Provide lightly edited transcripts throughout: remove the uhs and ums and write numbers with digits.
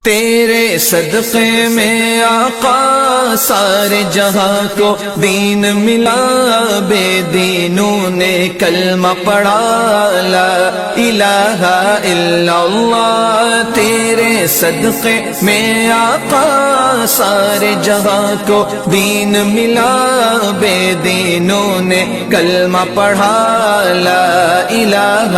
تیرے صدقے میں آقا سارے جہاں کو دین ملا، بے دینوں نے کلمہ پڑھا لا الہ الا اللہ۔ تیرے صدقے میں آقا سارے جہاں کو دین ملا، بے دینوں نے کلمہ پڑھا لا الہ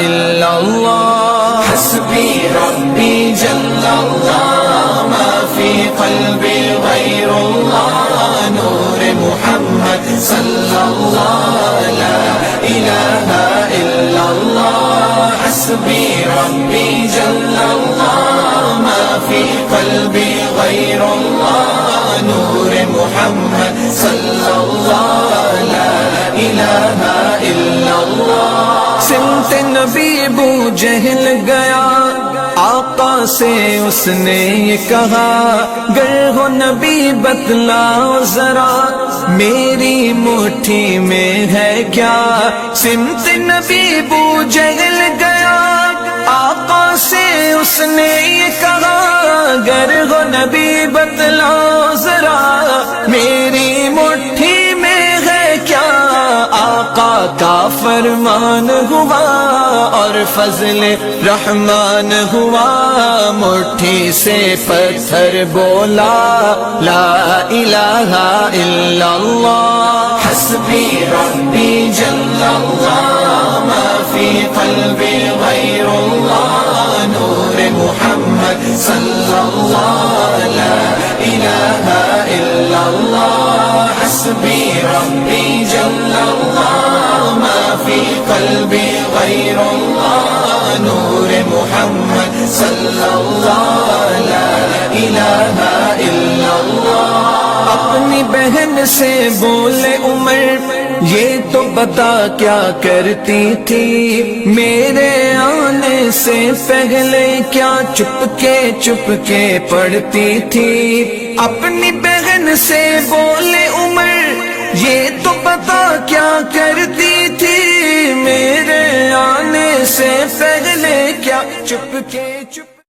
الا اللہ۔ حسبی ربی جل اللہ ما فی قلبی غیر اللہ، نور محمد صلی اللہ لا الہ الا اللہ۔ حسبی ربی جل اللہ ما فی قلبی غیر اللہ، نور محمد صلی اللہ لا الہ الا اللہ۔ سمت نبی ابو جہل گیا، آقا سے اس نے یہ کہا، گر ہو نبی بتلاؤ ذرا میری مٹھی میں ہے کیا۔ سمت نبی ابو جہل گیا، آقا سے اس نے یہ کہا، گر ہو نبی بتلاؤ ذرا میری مٹھی میں ہے کیا۔ آقا کا فرمان ہوا اور فضل رحمان ہوا، مٹھی سے پتھر بولا لا الہ الا اللہ۔ حسبی ربی جل اللہ ما فی قلبی غیر اللہ، نور محمد صلی اللہ لا الہ الا اللہ۔ حسبی ربی جل اللہ ما فی قلبی غیر اللہ، نور محمد صلی اللہ لا الہ الا اللہ۔ اپنی بہن سے بولے عمر، یہ تو بتا کیا کرتی تھی میرے آنے سے پہلے، کیا چپ کے پڑھتی تھی۔ اپنی بہن سے بولے عمر، یہ تو بتا کیا کرتی تھی میرے آنے سے پہلے، کیا چپ کے